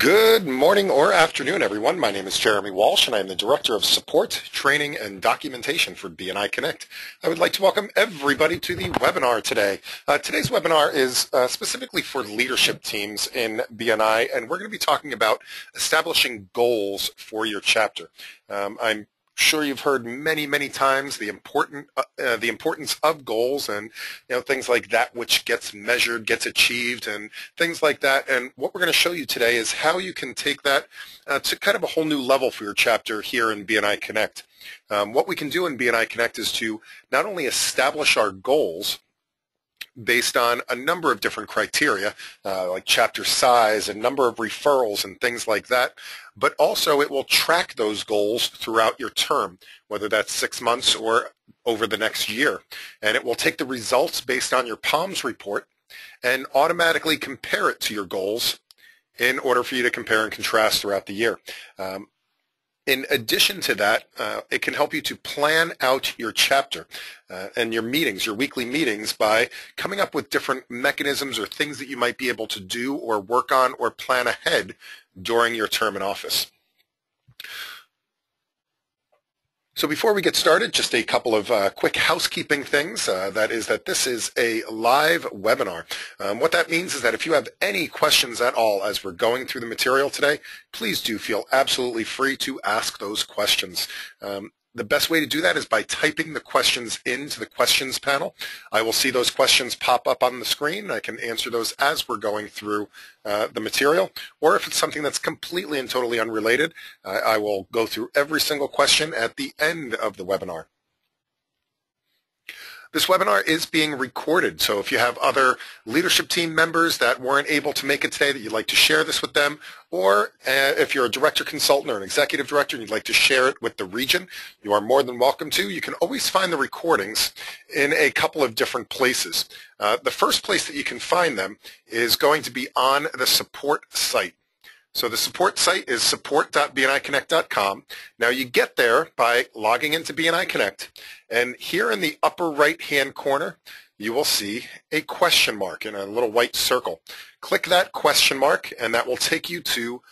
Good morning or afternoon, everyone. My name is Jeremy Walsh, and I am the Director of Support, Training, and Documentation for BNI Connect. I would like to welcome everybody to the webinar today. Today's webinar is specifically for leadership teams in BNI, and we're going to be talking about establishing goals for your chapter. I'm sure you've heard many times the importance of goals and things like that which gets measured, gets achieved, and things like that. And what we're going to show you today is how you can take that to kind of a whole new level for your chapter here in BNI Connect. What we can do in BNI Connect is to not only establish our goals based on a number of different criteria, like chapter size and number of referrals and things like that, but also it will track those goals throughout your term, whether that's 6 months or over the next year. And it will take the results based on your POMS report and automatically compare it to your goals in order for you to compare and contrast throughout the year. In addition to that, it can help you to plan out your chapter and your meetings, your weekly meetings, by coming up with different mechanisms or things that you might be able to do or work on or plan ahead during your term in office. So before we get started, just a couple of quick housekeeping things. That is that this is a live webinar. What that means is that if you have any questions at all as we're going through the material today, please do feel absolutely free to ask those questions. The best way to do that is by typing the questions into the questions panel. I will see those questions pop up on the screen. I can answer those as we're going through the material. Or if it's something that's completely and totally unrelated, I will go through every single question at the end of the webinar. This webinar is being recorded, so if you have other leadership team members that weren't able to make it today that you'd like to share this with them, or if you're a director consultant or an executive director and you'd like to share it with the region, you are more than welcome to. You can always find the recordings in a couple of different places. The first place that you can find them is going to be on the support site. So the support site is support.bniconnect.com. Now you get there by logging into BNI Connect, and here in the upper right-hand corner, you will see a question mark in a little white circle. Click that question mark, and that will take you to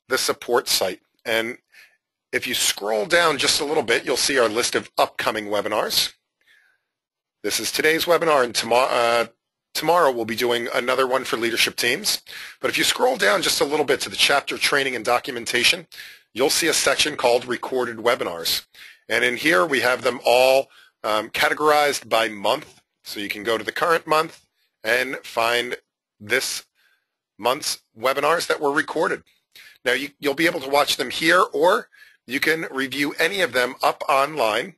the support site. And if you scroll down just a little bit, you'll see our list of upcoming webinars. This is today's webinar, and tomorrow we'll be doing another one for leadership teams. But if you scroll down just a little bit to the chapter training and documentation, you'll see a section called recorded webinars. And in here we have them all categorized by month. So you can go to the current month and find this month's webinars that were recorded. Now you'll be able to watch them here, or you can review any of them up online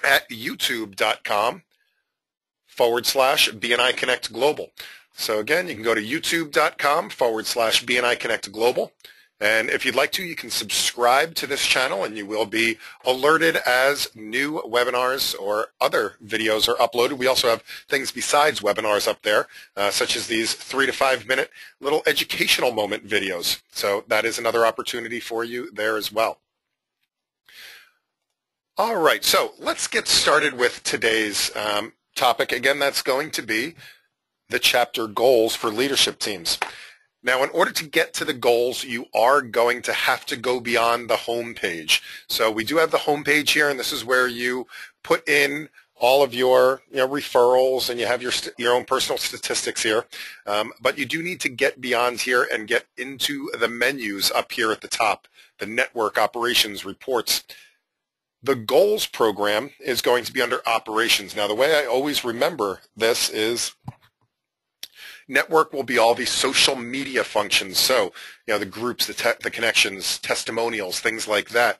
at youtube.com/BNI Connect Global. So again, you can go to youtube.com/BNI Connect Global. And if you'd like to, you can subscribe to this channel and you will be alerted as new webinars or other videos are uploaded. We also have things besides webinars up there, such as these 3 to 5 minute little educational moment videos. So that is another opportunity for you there as well. All right, so let's get started with today's topic. Again, that's going to be the chapter goals for leadership teams. Now, in order to get to the goals, you are going to have to go beyond the home page. So we do have the home page here, and this is where you put in all of your referrals, and you have your own personal statistics here. But you do need to get beyond here and get into the menus up here at the top, the network, operations, reports. The goals program is going to be under operations. Now, the way I always remember this is network will be all the social media functions. So, the groups, the connections, testimonials, things like that.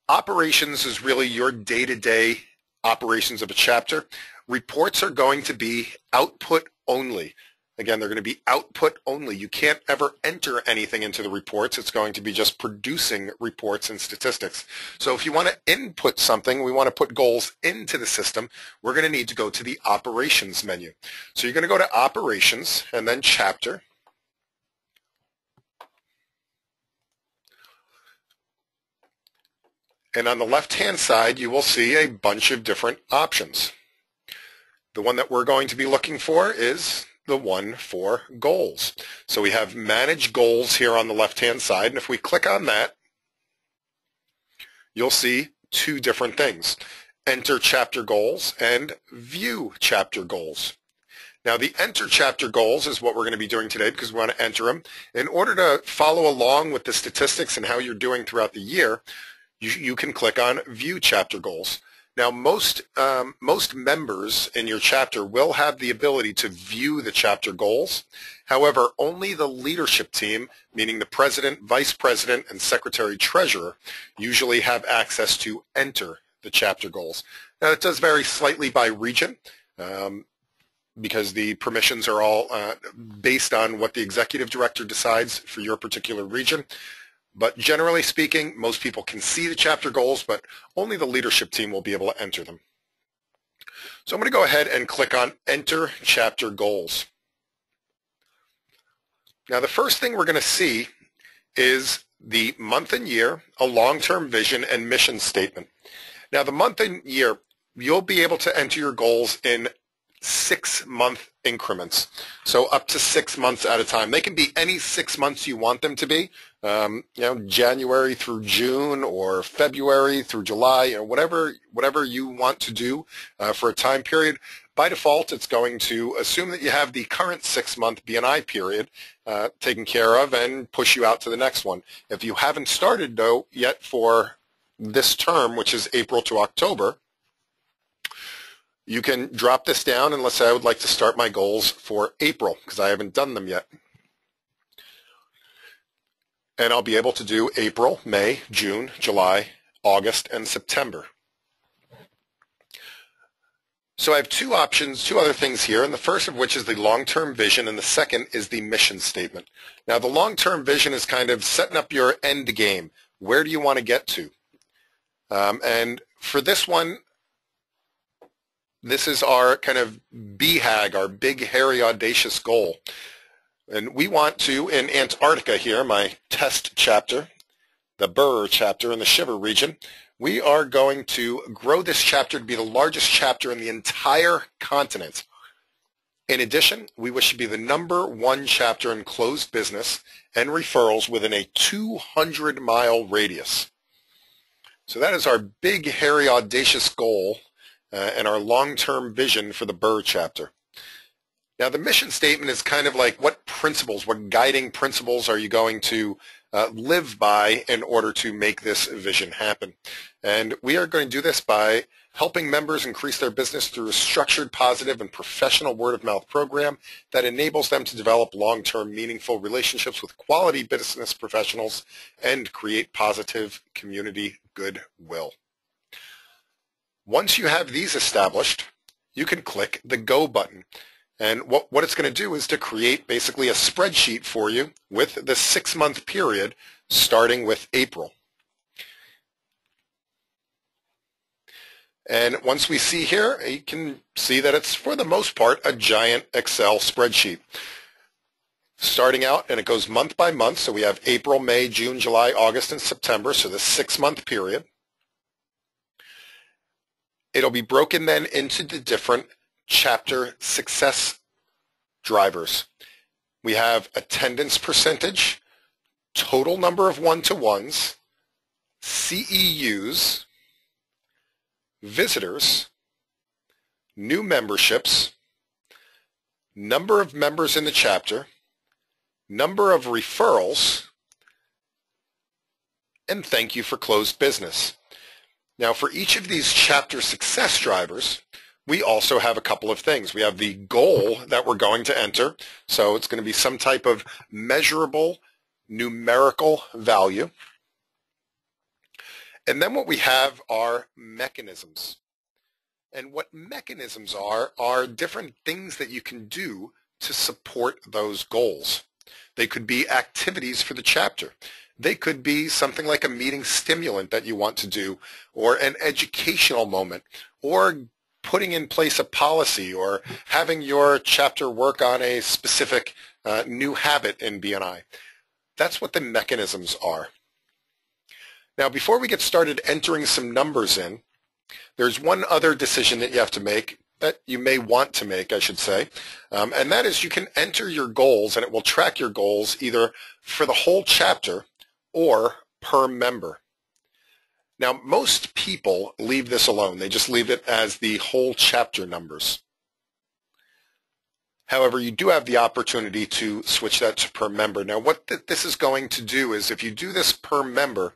Operations is really your day-to-day operations of a chapter. Reports are going to be output only. Again, they're going to be output only. You can't ever enter anything into the reports. It's going to be just producing reports and statistics. So if you want to input something, we want to put goals into the system, we're going to need to go to the operations menu. So you're going to go to operations and then chapter. And on the left-hand side, you will see a bunch of different options. The one that we're going to be looking for is the one for goals. So we have Manage Goals here on the left-hand side, and if we click on that, you'll see two different things: Enter Chapter Goals and View Chapter Goals. Now, the Enter Chapter Goals is what we're going to be doing today because we want to enter them. In order to follow along with the statistics and how you're doing throughout the year, you can click on View Chapter Goals. Now, most members in your chapter will have the ability to view the chapter goals. However, only the leadership team, meaning the president, vice president, and secretary-treasurer, usually have access to enter the chapter goals. Now, it does vary slightly by region because the permissions are all based on what the executive director decides for your particular region. But generally speaking, most people can see the chapter goals, but only the leadership team will be able to enter them. So I'm going to go ahead and click on Enter Chapter Goals. Now, the first thing we're going to see is the month and year, a long-term vision, and mission statement. Now, the month and year, you'll be able to enter your goals in 6-month increments, so up to 6 months at a time. They can be any 6 months you want them to be, January through June or February through July, or whatever you want to do for a time period. By default, it's going to assume that you have the current 6-month BNI period taken care of and push you out to the next one. If you haven't started, though, yet for this term, which is April to October, you can drop this down and let's say I would like to start my goals for April because I haven't done them yet. And I'll be able to do April, May, June, July, August, and September. So I have two options, two other things here, and the first of which is the long-term vision, and the second is the mission statement. Now, the long-term vision is kind of setting up your end game. Where do you want to get to? And for this one, this is our kind of BHAG, our big, hairy, audacious goal. And we want to, in Antarctica here, my test chapter, the Burr chapter in the Shiver region, we are going to grow this chapter to be the largest chapter in the entire continent. In addition, we wish to be the #1 chapter in closed business and referrals within a 200-mile radius. So that is our big, hairy, audacious goal and our long-term vision for the Burr chapter. Now, the mission statement is kind of like what principles, what guiding principles are you going to live by in order to make this vision happen. And we are going to do this by helping members increase their business through a structured, positive, and professional word-of-mouth program that enables them to develop long-term, meaningful relationships with quality business professionals and create positive community goodwill. Once you have these established, you can click the Go button. And what it's going to do is to create basically a spreadsheet for you with the 6-month period starting with April. And once we see here, you can see that it's, for the most part, a giant Excel spreadsheet. Starting out, and it goes month by month, so we have April, May, June, July, August, and September, so the 6-month period. It'll be broken then into the different chapter success drivers. We have attendance percentage, total number of one-to-ones, CEUs, visitors, new memberships, number of members in the chapter, number of referrals, and thank you for closed business. Now, for each of these chapter success drivers, we also have a couple of things. We have the goal that we're going to enter, so it's going to be some type of measurable numerical value. And then what we have are mechanisms. And what mechanisms are different things that you can do to support those goals. They could be activities for the chapter. They could be something like a meeting stimulant that you want to do, or an educational moment, or putting in place a policy, or having your chapter work on a specific new habit in BNI. That's what the mechanisms are. Now, before we get started entering some numbers in, there's one other decision that you have to make that you may want to make, I should say, and that is you can enter your goals and it will track your goals either for the whole chapter or per member. Now, most people leave this alone. They just leave it as the whole chapter numbers. However, you do have the opportunity to switch that to per member. Now, what this is going to do is if you do this per member,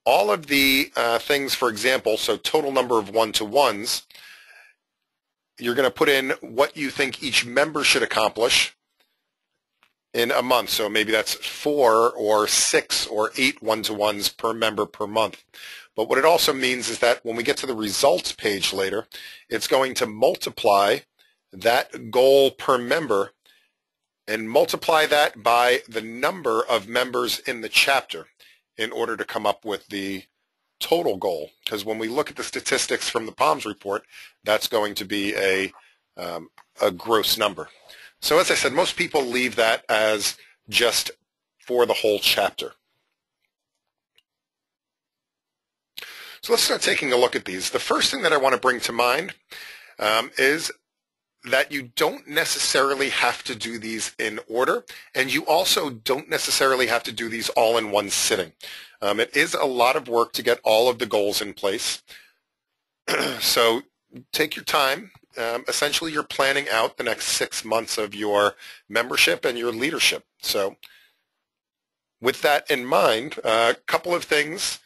all of the things, for example, so total number of one-to-ones, you're going to put in what you think each member should accomplish in a month. So maybe that's 4 or 6 or 8 one-to-ones per member per month. But what it also means is that when we get to the results page later, it's going to multiply that goal per member and multiply that by the number of members in the chapter in order to come up with the total goal. Because when we look at the statistics from the PALMS report, that's going to be a gross number. So as I said, most people leave that as just for the whole chapter. So let's start taking a look at these. The first thing that I want to bring to mind is that you don't necessarily have to do these in order, and you also don't necessarily have to do these all in one sitting. It is a lot of work to get all of the goals in place. So take your time. Essentially, you're planning out the next 6 months of your membership and your leadership. So with that in mind, a couple of things.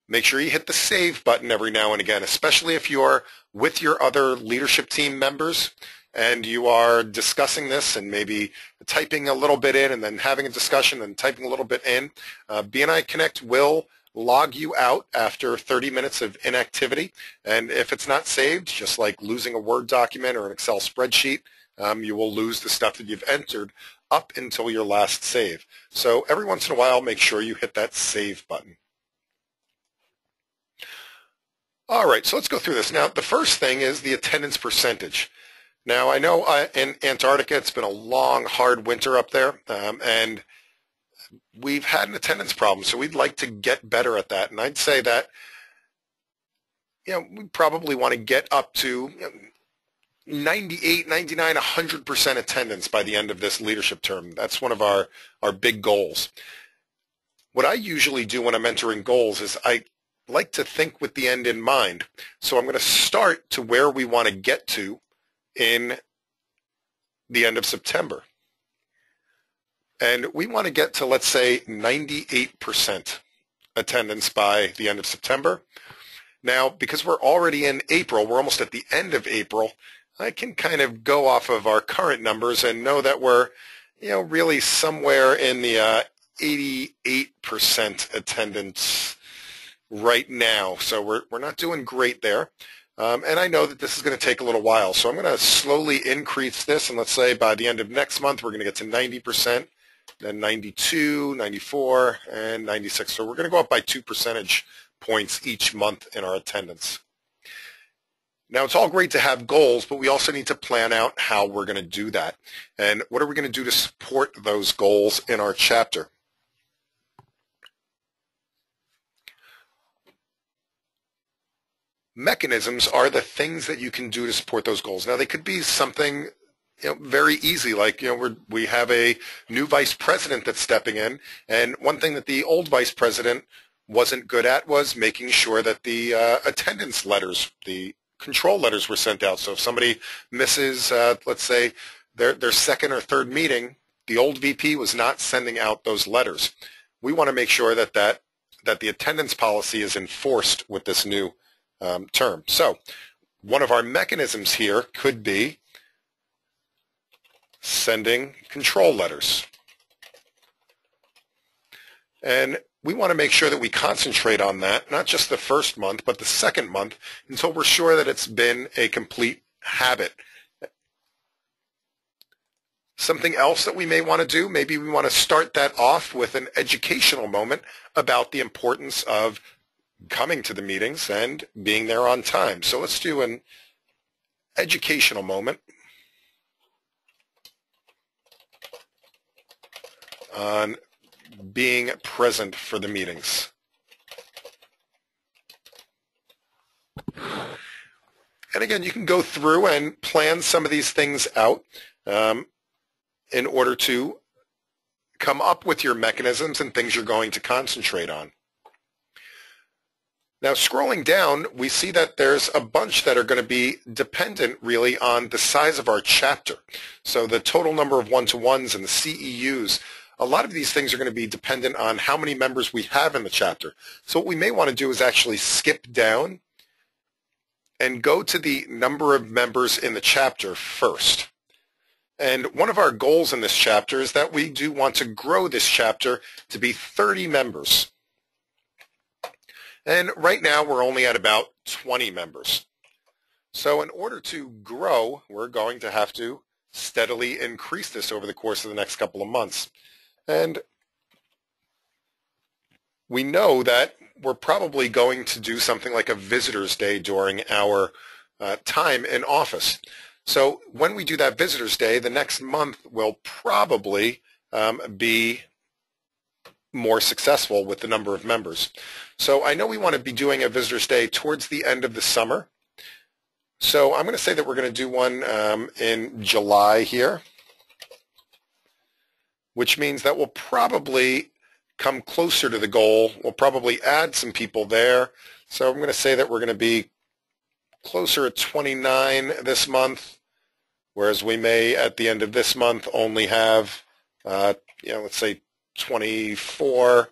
Make sure you hit the save button every now and again, especially if you're with your other leadership team members and you are discussing this and maybe typing a little bit in and then having a discussion and typing a little bit in. BNI Connect will log you out after 30 minutes of inactivity, and if it's not saved, just like losing a Word document or an Excel spreadsheet, you will lose the stuff that you've entered up until your last save. So every once in a while, make sure you hit that save button. All right, so let's go through this. Now, the first thing is the attendance percentage. Now, I know in Antarctica, it's been a long, hard winter up there, and we've had an attendance problem, so we'd like to get better at that. And I'd say that, we probably want to get up to 98, 99, 100% attendance by the end of this leadership term. That's one of our big goals. What I usually do when I'm entering goals is I like to think with the end in mind. So I'm going to start to where we want to get to in the end of September. And we want to get to, let's say, 98% attendance by the end of September. Now, because we're already in April, we're almost at the end of April, I can kind of go off of our current numbers and know that we're, really somewhere in the 88% attendance right now. So we're not doing great there. And I know that this is going to take a little while. So I'm going to slowly increase this. And let's say by the end of next month, we're going to get to 90%, then 92, 94, and 96. So we're going to go up by 2 percentage points each month in our attendance. Now, it's all great to have goals, but we also need to plan out how we're going to do that. And what are we going to do to support those goals in our chapter? Mechanisms are the things that you can do to support those goals. Now, they could be something very easy, like we have a new vice president that's stepping in, and one thing that the old vice president wasn't good at was making sure that the attendance letters, the control letters were sent out. So if somebody misses, let's say, their second or third meeting, the old VP was not sending out those letters. We want to make sure that the attendance policy is enforced with this new term. So one of our mechanisms here could be sending control letters. And we want to make sure that we concentrate on that, not just the first month, but the second month, until we're sure that it's been a complete habit. Something else that we may want to do, maybe we want to start that off with an educational moment about the importance of coming to the meetings and being there on time. So let's do an educational moment on being present for the meetings. And again, you can go through and plan some of these things out in order to come up with your mechanisms and things you're going to concentrate on. Now, scrolling down, we see that there's a bunch that are going to be dependent really on the size of our chapter. So the total number of one-to-ones and the CEUs, a lot of these things are going to be dependent on how many members we have in the chapter. So what we may want to do is actually skip down and go to the number of members in the chapter first. And one of our goals in this chapter is that we do want to grow this chapter to be 30 members. And right now we're only at about 20 members. So in order to grow, we're going to have to steadily increase this over the course of the next couple of months. And we know that we're probably going to do something like a visitor's day during our time in office. So when we do that visitor's day, the next month will probably be more successful with the number of members. So I know we want to be doing a visitor's day towards the end of the summer. So I'm going to say that we're going to do one in July here, which means that we'll probably come closer to the goal. We'll probably add some people there. So I'm going to say that we're going to be closer at 29 this month, whereas we may at the end of this month only have, let's say 24,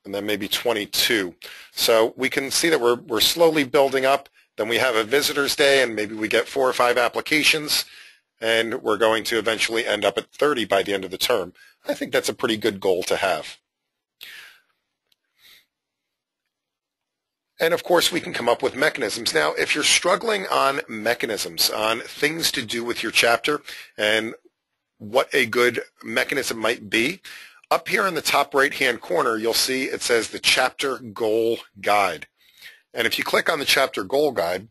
and then maybe 22. So we can see that we're slowly building up. Then we have a visitor's day, and maybe we get 4 or 5 applications, and we're going to eventually end up at 30 by the end of the term. I think that's a pretty good goal to have. And of course, we can come up with mechanisms. Now, if you're struggling on mechanisms, on things to do with your chapter and what a good mechanism might be, up here in the top right-hand corner, you'll see it says the Chapter Goal Guide. And if you click on the Chapter Goal Guide,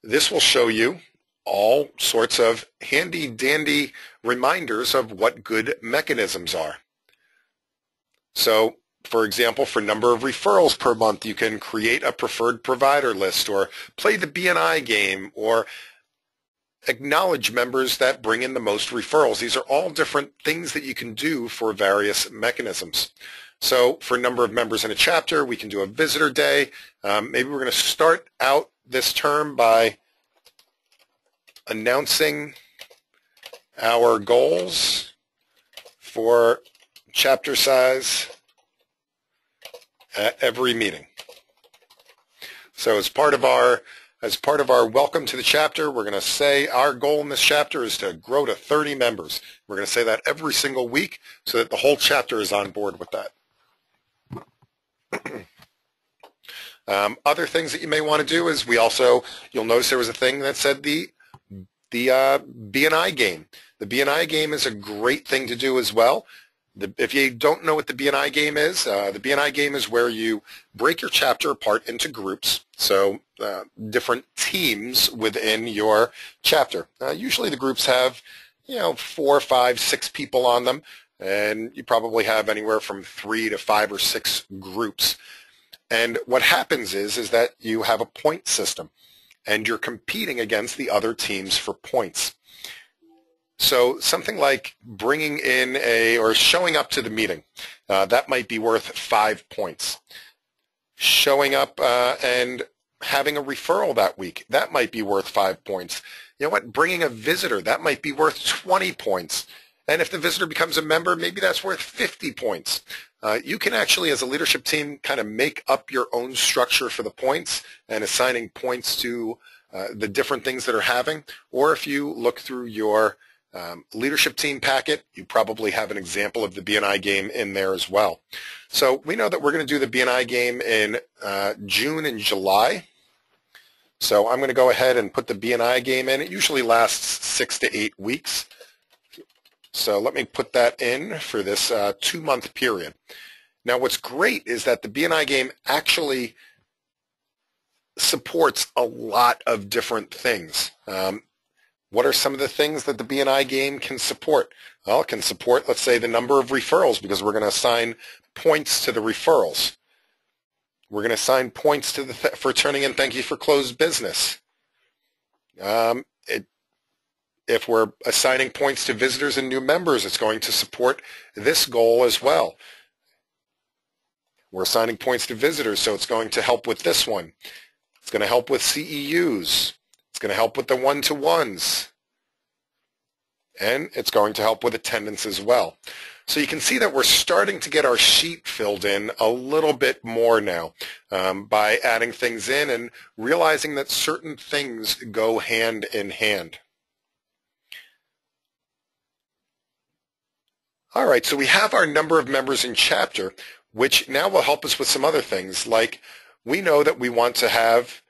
this will show you all sorts of handy-dandy reminders of what good mechanisms are. So, for example, for number of referrals per month, you can create a preferred provider list or play the BNI game or acknowledge members that bring in the most referrals. These are all different things that you can do for various mechanisms. So for number of members in a chapter, we can do a visitor day. Maybe we're going to start out this term by announcing our goals for chapter size at every meeting. So as part of our welcome to the chapter, we're going to say our goal in this chapter is to grow to 30 members. We're going to say that every single week so that the whole chapter is on board with that. Other things that you may want to do is you'll notice there was a thing that said the BNI game. The BNI game is a great thing to do as well. If you don't know what the BNI game is, the BNI game is where you break your chapter apart into groups, so different teams within your chapter. Usually the groups have 4, 5, 6 people on them, and you probably have anywhere from 3 to 5 or 6 groups. And what happens is that you have a point system, and you're competing against the other teams for points. So something like bringing in or showing up to the meeting, that might be worth 5 points. Showing up and having a referral that week, that might be worth 5 points. You know what? Bringing a visitor, that might be worth 20 points. And if the visitor becomes a member, maybe that's worth 50 points. You can actually, as a leadership team, kind of make up your own structure for the points and assigning points to the different things that are having. Or if you look through your leadership team packet, you probably have an example of the BNI game in there as well. So we know that we're going to do the BNI game in June and July. So I'm going to go ahead and put the BNI game in. It usually lasts 6 to 8 weeks. So let me put that in for this 2-month period. Now what's great is that the BNI game actually supports a lot of different things. What are some of the things that the BNI game can support? Well, it can support, let's say, the number of referrals because we're going to assign points to the referrals. We're going to assign points to for turning in thank you for closed business. If we're assigning points to visitors and new members, it's going to support this goal as well. We're assigning points to visitors, so it's going to help with this one. It's going to help with CEUs. It's going to help with the one-to-ones. And it's going to help with attendance as well. So you can see that we're starting to get our sheet filled in a little bit more now by adding things in and realizing that certain things go hand in hand. All right, so we have our number of members in chapter, which now will help us with some other things, like we know that we want to have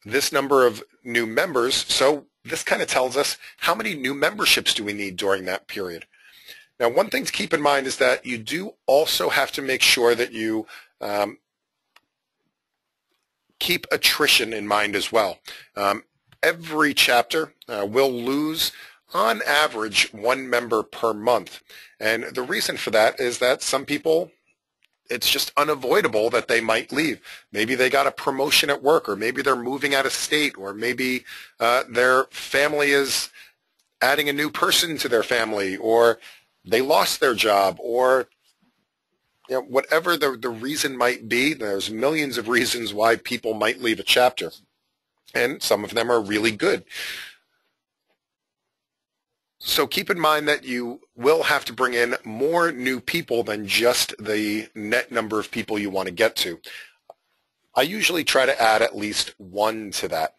this number of new members, so this kind of tells us how many new memberships do we need during that period. Now, one thing to keep in mind is that you do also have to make sure that you keep attrition in mind as well. Every chapter will lose, on average, 1 member per month. And the reason for that is that some people, it's just unavoidable that they might leave. Maybe they got a promotion at work, or maybe they're moving out of state, or maybe their family is adding a new person to their family, or they lost their job, or whatever the reason might be. There's millions of reasons why people might leave a chapter, and some of them are really good. So keep in mind that you will have to bring in more new people than just the net number of people you want to get to. I usually try to add at least 1 to that.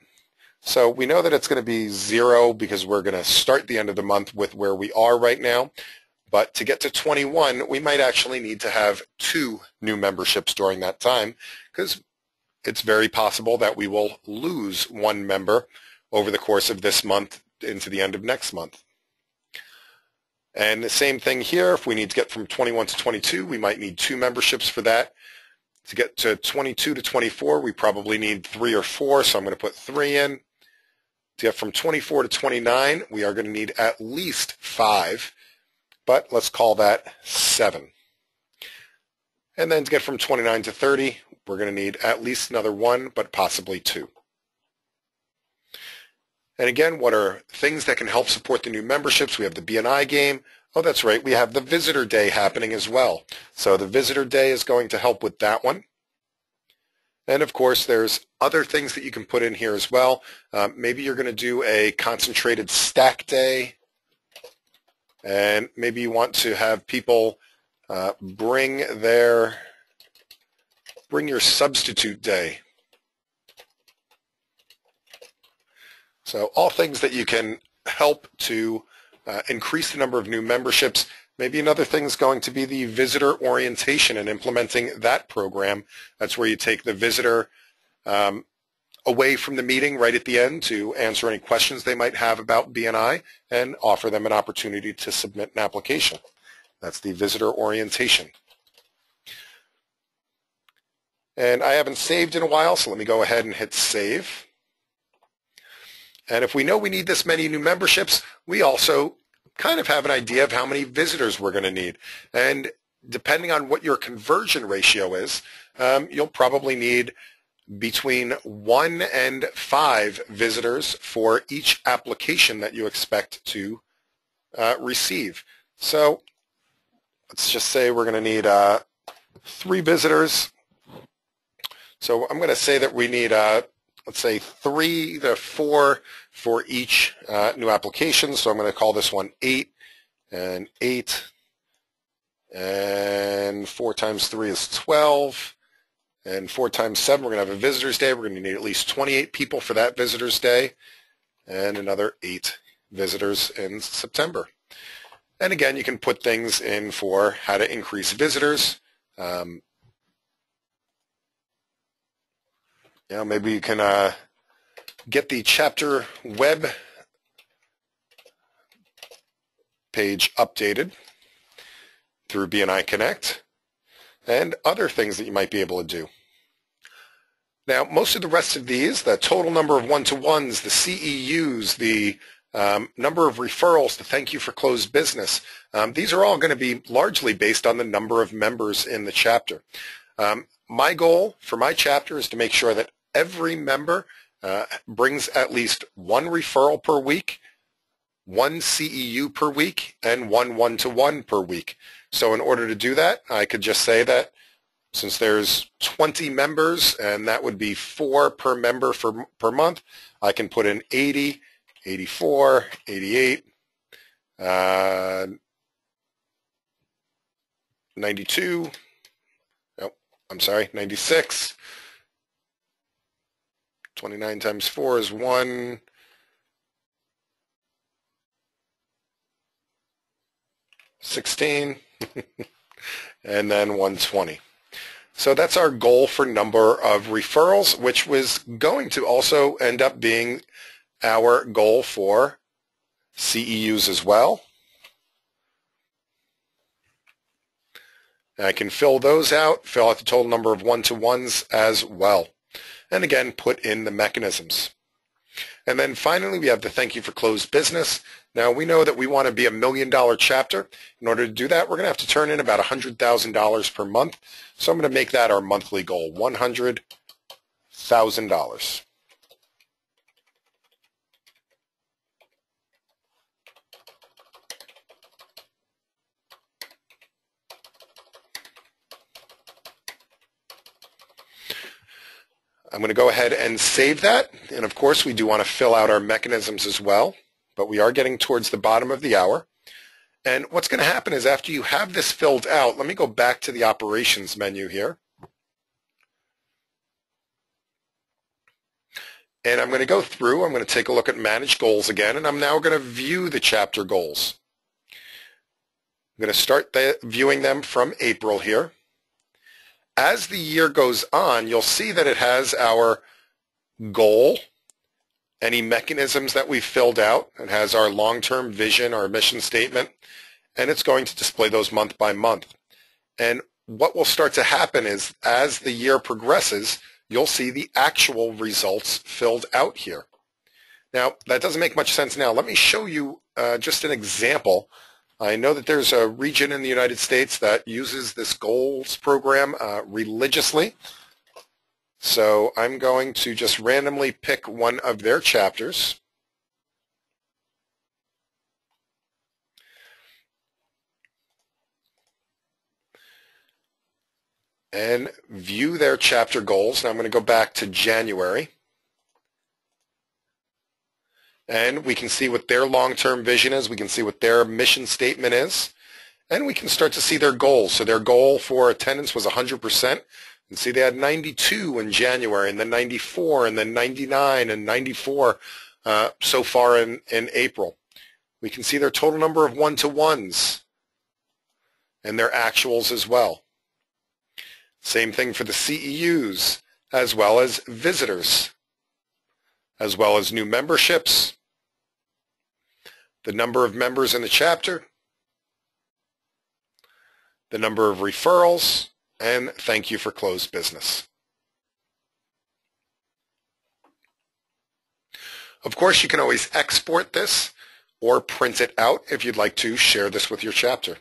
So we know that it's going to be 0 because we're going to start the end of the month with where we are right now. But to get to 21, we might actually need to have 2 new memberships during that time, because it's very possible that we will lose 1 member over the course of this month into the end of next month. And the same thing here. If we need to get from 21 to 22, we might need 2 memberships for that. To get to 22 to 24, we probably need 3 or 4, so I'm going to put 3 in. To get from 24 to 29, we are going to need at least 5. But let's call that 7. And then to get from 29 to 30, we're going to need at least another 1, but possibly 2. And again, what are things that can help support the new memberships? We have the BNI game. Oh, that's right. We have the Visitor Day happening as well. So the Visitor Day is going to help with that one. And of course, there's other things that you can put in here as well. Maybe you're going to do a concentrated stack day. And maybe you want to have people bring your substitute day. So all things that you can help to increase the number of new memberships. Maybe another thing is going to be the visitor orientation and implementing that program. That's where you take the visitor away from the meeting right at the end to answer any questions they might have about BNI and offer them an opportunity to submit an application. That's the visitor orientation. And I haven't saved in a while, so let me go ahead and hit save. And if we know we need this many new memberships, we also kind of have an idea of how many visitors we're going to need. And depending on what your conversion ratio is, you'll probably need between 1 and 5 visitors for each application that you expect to receive. So let's just say we're going to need 3 visitors. So I'm going to say that we need, let's say, 3 to 4 for each new application. So I'm going to call this one 8 and 8. And 4 times 3 is 12. And 4 times 7, we're going to have a visitor's day. We're going to need at least 28 people for that visitor's day. And another 8 visitors in September. And again, you can put things in for how to increase visitors. Maybe you can get the chapter web page updated through BNI Connect and other things that you might be able to do. Now, most of the rest of these, the total number of one-to-ones, the CEUs, the number of referrals, the thank you for closed business, these are all going to be largely based on the number of members in the chapter. My goal for my chapter is to make sure that every member brings at least one referral per week, one CEU per week, and one one-to-one per week. So in order to do that, I could just say that since there's 20 members, and that would be 4 per member per month, I can put in 80, 84, 88, 92, no, I'm sorry, 96. 29 times 4 is 116, and then 120. So that's our goal for number of referrals, which was going to also end up being our goal for CEUs as well. And I can fill those out, fill out the total number of one-to-ones as well. And again, put in the mechanisms. And then finally, we have the thank you for closed business. Now, we know that we want to be $1 million chapter. In order to do that, we're going to have to turn in about $100,000 per month. So I'm going to make that our monthly goal, $100,000. I'm going to go ahead and save that. And of course, we do want to fill out our mechanisms as well, but we are getting towards the bottom of the hour. And what's going to happen is after you have this filled out, let me go back to the operations menu here. And I'm going to go through, I'm going to take a look at manage goals again, and I'm now going to view the chapter goals. I'm going to start viewing them from April here. As the year goes on, you'll see that it has our goal, any mechanisms that we've filled out. It has our long-term vision, our mission statement, and it's going to display those month by month. And what will start to happen is as the year progresses, you'll see the actual results filled out here. Now, that doesn't make much sense now. Let me show you just an example. I know that there's a region in the United States that uses this goals program religiously. So I'm going to just randomly pick one of their chapters. And view their chapter goals. Now I'm going to go back to January. And we can see what their long-term vision is. We can see what their mission statement is. And we can start to see their goals. So their goal for attendance was 100%. And see they had 92 in January, and then 94, and then 99, and 94 so far in April. We can see their total number of one-to-ones and their actuals as well. Same thing for the CEUs, as well as visitors, as well as new memberships, the number of members in the chapter, the number of referrals, and thank you for closed business. Of course, you can always export this or print it out if you'd like to share this with your chapter.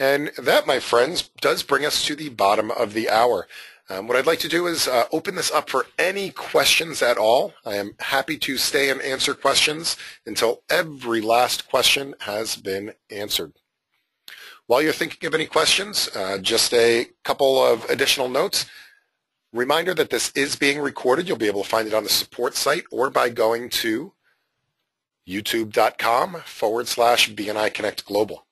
And that, my friends, does bring us to the bottom of the hour. What I'd like to do is open this up for any questions at all. I am happy to stay and answer questions until every last question has been answered. While you're thinking of any questions, just a couple of additional notes. Reminder that this is being recorded. You'll be able to find it on the support site or by going to youtube.com/BNI Connect Global.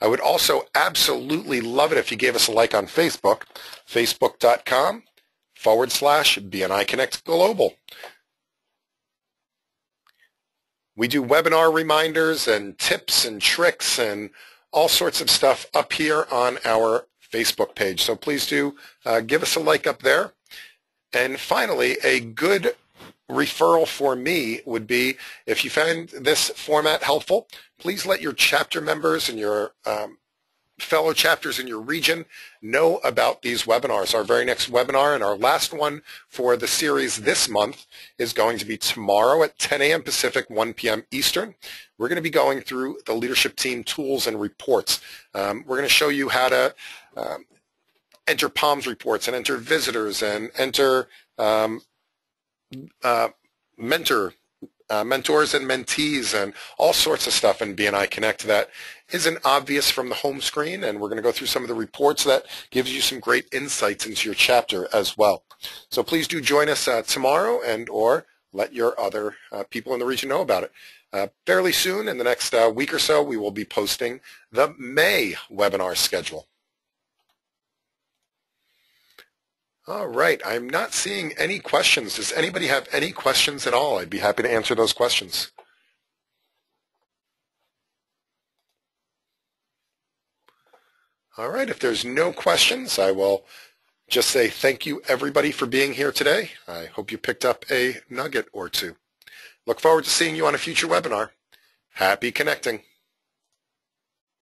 I would also absolutely love it if you gave us a like on Facebook, facebook.com/BNI Connect Global. We do webinar reminders and tips and tricks and all sorts of stuff up here on our Facebook page. So please do give us a like up there. And finally, a good referral for me would be if you find this format helpful, please let your chapter members and your fellow chapters in your region know about these webinars. Our very next webinar and our last one for the series this month is going to be tomorrow at 10 a.m. Pacific, 1 p.m. Eastern. We're going to be going through the leadership team tools and reports. We're going to show you how to enter POMS reports and enter visitors and enter mentors and mentees and all sorts of stuff in BNI Connect that isn't obvious from the home screen, and we're going to go through some of the reports that gives you some great insights into your chapter as well. So please do join us tomorrow and or let your other people in the region know about it. Fairly soon, in the next week or so, we will be posting the May webinar schedule. All right, I'm not seeing any questions. Does anybody have any questions at all? I'd be happy to answer those questions. All right, if there's no questions, I will just say thank you everybody for being here today. I hope you picked up a nugget or two. Look forward to seeing you on a future webinar. Happy connecting.